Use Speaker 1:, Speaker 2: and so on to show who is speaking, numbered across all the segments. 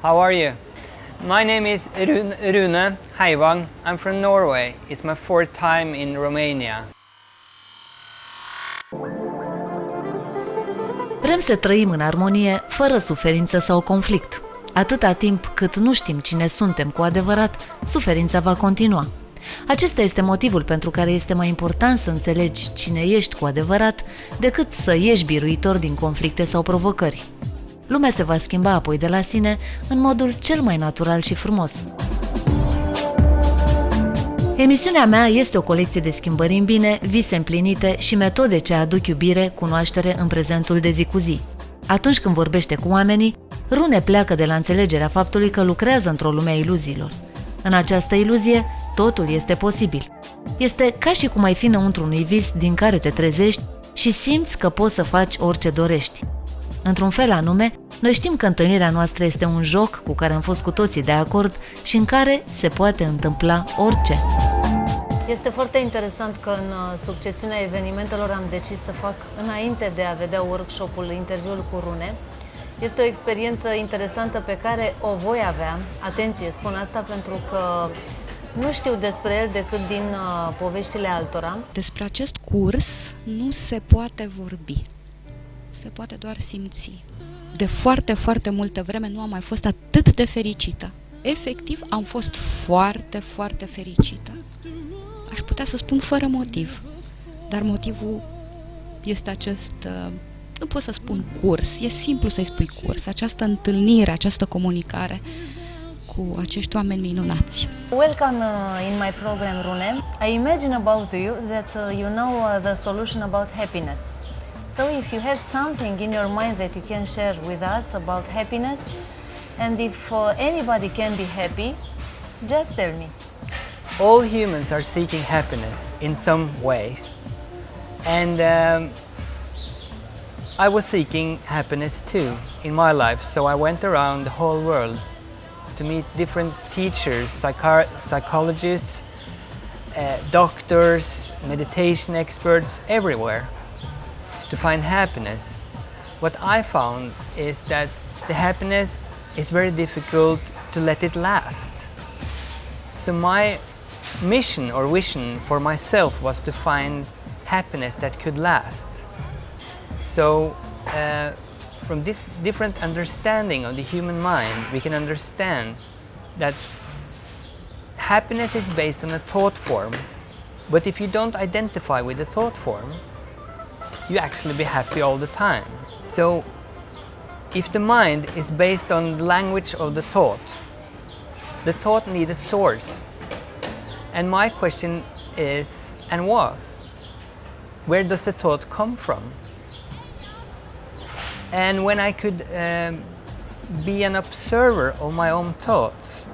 Speaker 1: How are you? My name is Rune Heivang. I'm from Norway. It's my fourth time in Romania.
Speaker 2: Vrem să trăim în armonie, fără suferință sau conflict. Atâta timp cât nu știm cine suntem cu adevărat, suferința va continua. Acesta este motivul pentru care este mai important să înțelegi cine ești cu adevărat decât să ieși biruitor din conflicte sau provocări. Lumea se va schimba apoi de la sine în modul cel mai natural și frumos. Emisiunea mea este o colecție de schimbări în bine, vise împlinite și metode ce aduc iubire, cunoaștere în prezentul de zi cu zi. Atunci când vorbește cu oamenii, Rune pleacă de la înțelegerea faptului că lucrează într-o lume a iluziilor. În această iluzie, totul este posibil. Este ca și cum ai fi înăuntru unui vis din care te trezești și simți că poți să faci orice dorești. Într-un fel anume, noi știm că întâlnirea noastră este un joc cu care am fost cu toții de acord și în care se poate întâmpla orice. Este foarte interesant că în succesiunea evenimentelor am decis să fac, înainte de a vedea workshop-ul, interviul cu Rune. Este o experiență interesantă pe care o voi avea. Atenție, spun asta pentru că nu știu despre el decât din poveștile altora.
Speaker 3: Despre acest curs nu se poate vorbi. Se poate doar simți. De foarte, foarte multă vreme nu am mai fost atât de fericită. Efectiv, am fost foarte, foarte fericită. Aș putea să spun fără motiv, dar motivul este acest, nu pot să spun curs, e simplu să-i spui curs, această întâlnire, această comunicare cu acești oameni minunați.
Speaker 2: Welcome in my program, Rune. I imagine about you that you know the solution about happiness. So if you have something in your mind that you can share with us about happiness, and if anybody can be happy, just tell me.
Speaker 1: All humans are seeking happiness in some way. And I was seeking happiness too in my life, so I went around the whole world to meet different teachers, psychologists, doctors, meditation experts, everywhere to find happiness. What I found is that the happiness is very difficult to let it last. So my mission or vision for myself was to find happiness that could last. So from this different understanding of the human mind, we can understand that happiness is based on a thought form, but if you don't identify with the thought form, you actually be happy all the time. So if the mind is based on the language of the thought needs a source. And my question is, and was, where does the thought come from? And when I could be an observer of my own thoughts,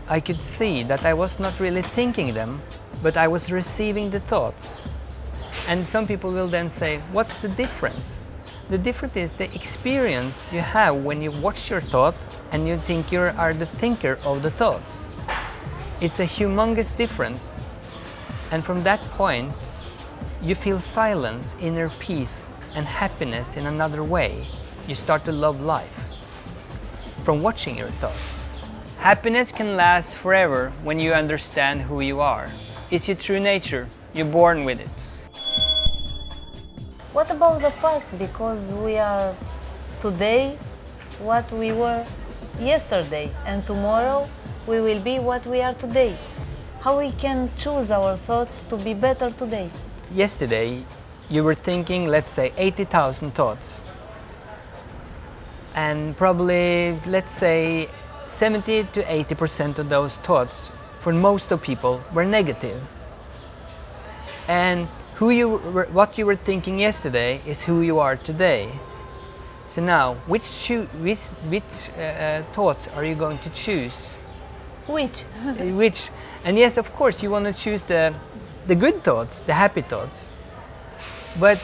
Speaker 1: I could see that I was not really thinking them, but I was receiving the thoughts. And some people will then say, what's the difference? The difference is the experience you have when you watch your thought and you think you are the thinker of the thoughts. It's a humongous difference. And from that point, you feel silence, inner peace, and happiness in another way. You start to love life from watching your thoughts. Happiness can last forever when you understand who you are. It's your true nature. You're born with it.
Speaker 2: What about the past? Because we are today what we were yesterday, and tomorrow we will be what we are today. How we can choose our thoughts to be better today?
Speaker 1: Yesterday, you were thinking, let's say, 80,000 thoughts. And probably, let's say, 70 to 80% of those thoughts, for most of people, were negative. And what you were thinking yesterday is who you are today. So now, which thoughts are you going to choose?
Speaker 2: Which?
Speaker 1: Which? And yes, of course, you want to choose the good thoughts, the happy thoughts. But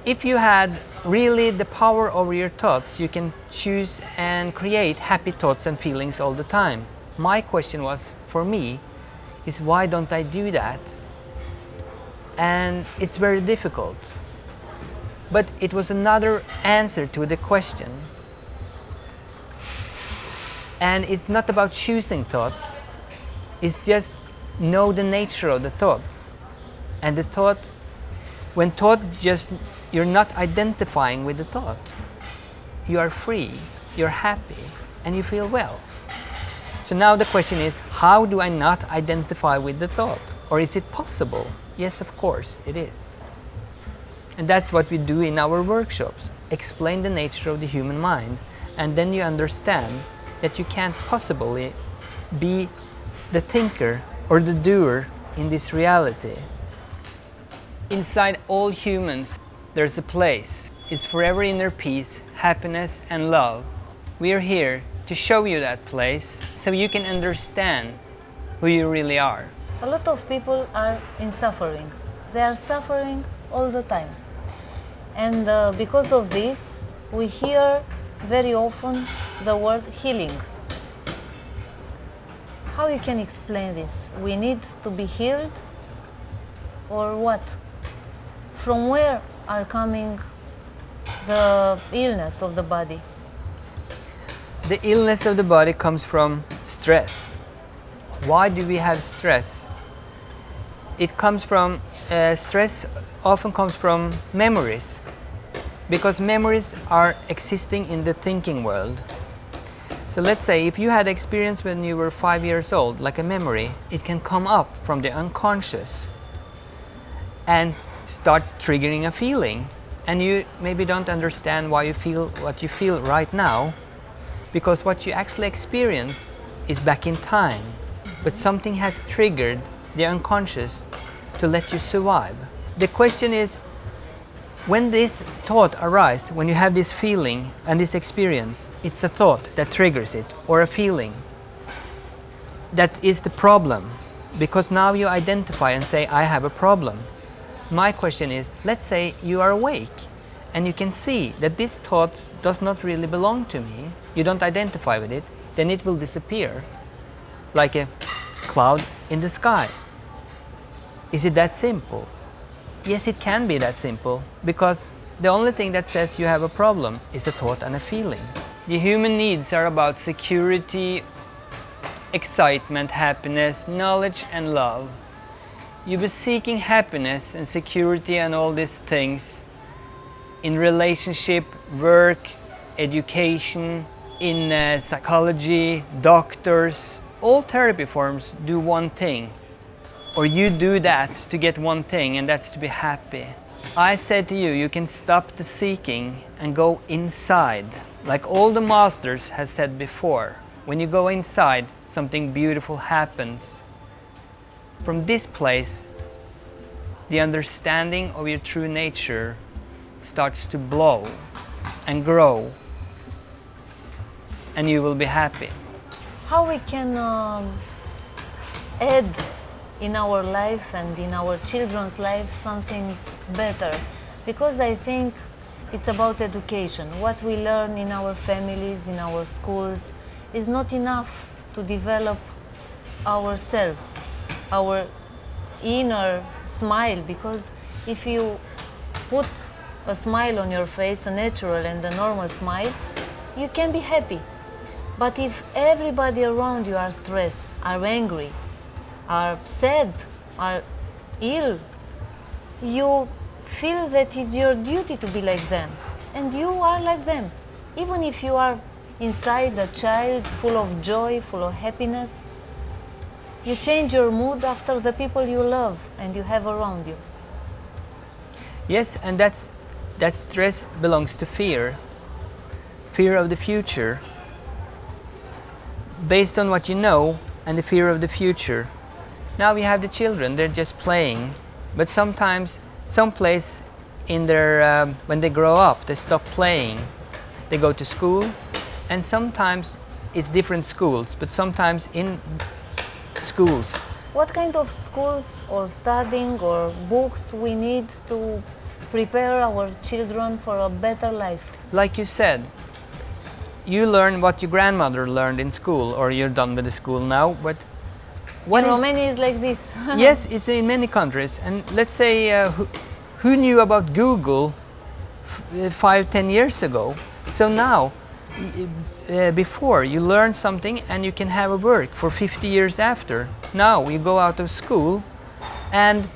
Speaker 1: if you had really the power over your thoughts, you can choose and create happy thoughts and feelings all the time. My question was, for me, is why don't I do that? And it's very difficult. But it was another answer to the question. And it's not about choosing thoughts, it's just know the nature of the thought. And the thought, when thought just, you're not identifying with the thought. You are free, you're happy, and you feel well. So now the question is, how do I not identify with the thought? Or is it possible? Yes, of course, it is. And that's what we do in our workshops. Explain the nature of the human mind, and then you understand that you can't possibly be the thinker or the doer in this reality. Inside all humans, there's a place. It's forever inner peace, happiness, and love. We are here to show you that place so you can understand who you really are.
Speaker 2: A lot of people are in suffering. They are suffering all the time. And because of this, we hear very often the word healing. How you can explain this? We need to be healed, or what? From where are coming the illness of the body?
Speaker 1: The illness of the body comes from stress. Why do we have stress? It comes from, stress often comes from memories, because memories are existing in the thinking world. So let's say if you had experience when you were 5 years old, like a memory, it can come up from the unconscious and start triggering a feeling. And you maybe don't understand why you feel what you feel right now, because what you actually experience is back in time. But something has triggered the unconscious to let you survive. The question is, when this thought arises, when you have this feeling and this experience, it's a thought that triggers it, or a feeling. That is the problem, because now you identify and say, I have a problem. My question is, let's say you are awake and you can see that this thought does not really belong to me, you don't identify with it, then it will disappear like a cloud in the sky. Is it that simple? Yes, it can be that simple, because the only thing that says you have a problem is a thought and a feeling. The human needs are about security, excitement, happiness, knowledge, and love. You'll be seeking happiness and security and all these things in relationship, work, education, in psychology, doctors. All therapy forms do one thing, or you do that to get one thing, and that's to be happy. I said to you, you can stop the seeking and go inside. Like all the masters have said before, when you go inside, something beautiful happens. From this place, the understanding of your true nature starts to blow and grow, and you will be happy.
Speaker 2: How we can add in our life and in our children's life something better, because I think it's about education. What we learn in our families, in our schools, is not enough to develop ourselves, our inner smile, because if you put a smile on your face, a natural and a normal smile, you can be happy. But if everybody around you are stressed, are angry, are sad, are ill, you feel that it's your duty to be like them, and you are like them. Even if you are inside a child full of joy, full of happiness, you change your mood after the people you love and you have around you.
Speaker 1: Yes, and that stress belongs to fear. Fear of the future. Based on what you know and the fear of the future. Now we have the children, they're just playing, but sometimes, someplace in their, when they grow up, they stop playing. They go to school, and sometimes it's different schools, but sometimes in schools.
Speaker 2: What kind of schools or studying or books we need to prepare our children for a better life?
Speaker 1: Like you said, you learn what your grandmother learned in school, or you're done with the school now, but
Speaker 2: in Romania is like this.
Speaker 1: Yes, it's in many countries. And let's say, who knew about Google 5-10 years ago? So now Before, you learn something and you can have a work for 50 years after. Now you go out of school and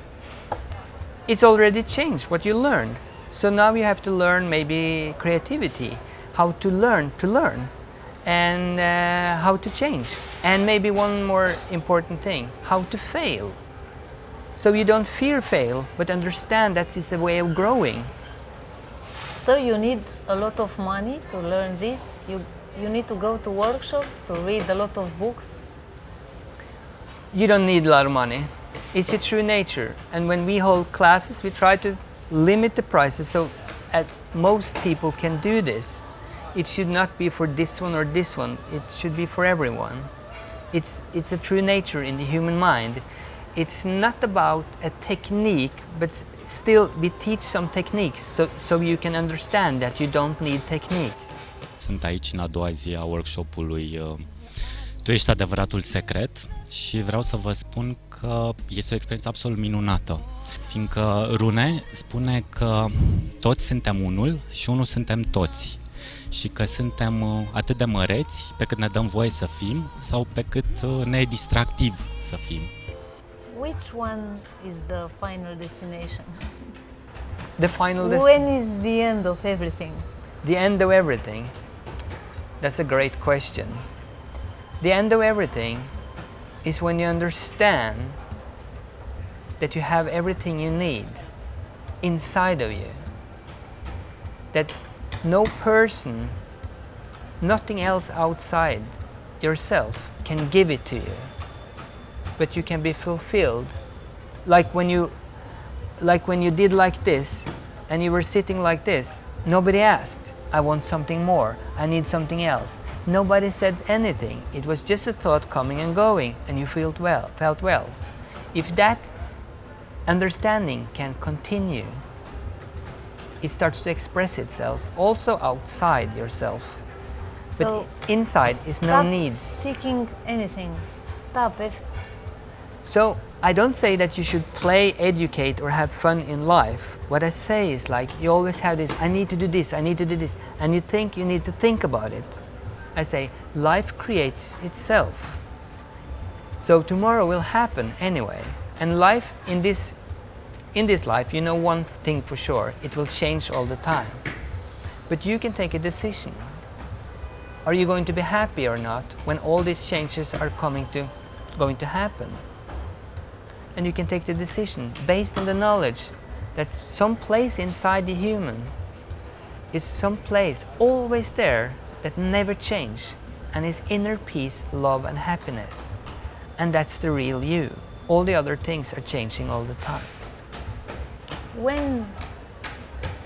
Speaker 1: it's already changed what you learned. So now you have to learn maybe creativity, how to learn, and how to change. And maybe one more important thing, how to fail. So you don't fear fail, but understand that is a way of growing.
Speaker 2: So you need a lot of money to learn this? You need to go to workshops, to read a lot of books?
Speaker 1: You don't need a lot of money. It's your true nature. And when we hold classes, we try to limit the prices so most people can do this. It should not be for this one or this one. It should be for everyone. It's a true nature in the human mind. It's not about a technique, but still we teach some techniques so you can understand that you don't need technique.
Speaker 4: Sunt aici în a doua zi a workshopului Tu ești adevăratul secret și vreau să vă spun că este o experiență absolut minunată, fiindcă rune spune că toți suntem unul și unul suntem toți și că suntem atât de măreți pe cât ne dăm voie să fim sau pe cât ne e distractiv să fim.
Speaker 2: Which one is the final destination?
Speaker 1: The final
Speaker 2: When is the end of everything?
Speaker 1: The end of everything? That's a great question. The end of everything is when you understand that you have everything you need inside of you. That no person, nothing else outside yourself can give it to you. But you can be fulfilled. Like when you did like this and you were sitting like this, nobody asked, I want something more, I need something else. Nobody said anything. It was just a thought coming and going, and you felt well. If that understanding can continue, it starts to express itself also outside yourself. But
Speaker 2: So
Speaker 1: inside is no needs.
Speaker 2: seeking anything. Stop.
Speaker 1: So I don't say that you should play, educate, or have fun in life. What I say is like you always have this, I need to do this, I need to do this, and you think you need to think about it. I say life creates itself. So tomorrow will happen anyway. And life in this life, you know one thing for sure, it will change all the time. But you can take a decision. Are you going to be happy or not when all these changes are going to happen? And you can take the decision based on the knowledge that some place inside the human is some place always there that never change, and is inner peace, love and happiness. And that's the real you. All the other things are changing all the time.
Speaker 2: When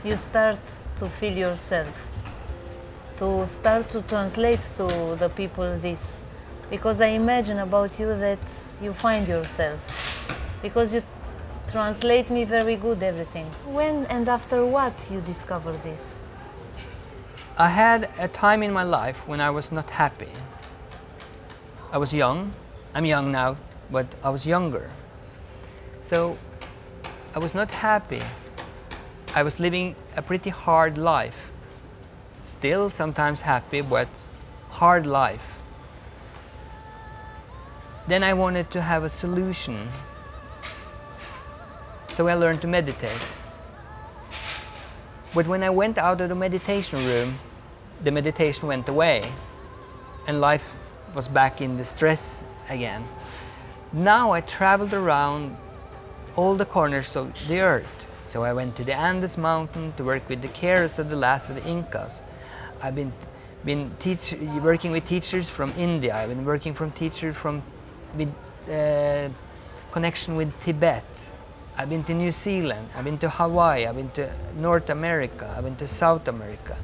Speaker 2: you start to feel yourself, to start to translate to the people this, because I imagine about you that you find yourself, because you translate me very good everything. When and after what you discover this?
Speaker 1: I had a time in my life when I was not happy. I was young. I'm young now, but I was younger. So I was not happy. I was living a pretty hard life. Still sometimes happy, but hard life. Then I wanted to have a solution. So I learned to meditate. But when I went out of the meditation room, the meditation went away and life was back in the stress again. Now I traveled around all the corners of the earth. So I went to the Andes mountain to work with the carers of the last of the Incas. I've been working with teachers from India. I've been working from teachers with connection with Tibet. I've been to New Zealand, I've been to Hawaii, I've been to North America, I've been to South America.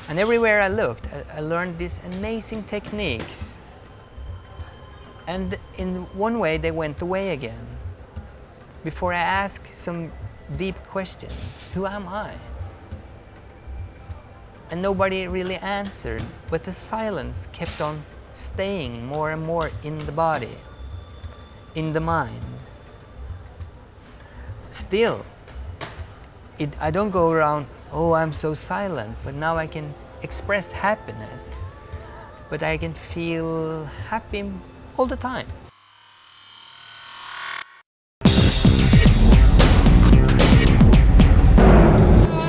Speaker 1: And everywhere I looked, I learned these amazing techniques. And in one way, they went away again. Before I asked some deep questions, who am I? And nobody really answered, but the silence kept on staying more and more in the body, in the mind. Still, I don't go around, oh, I'm so silent, but now I can express happiness, but I can feel happy all the time.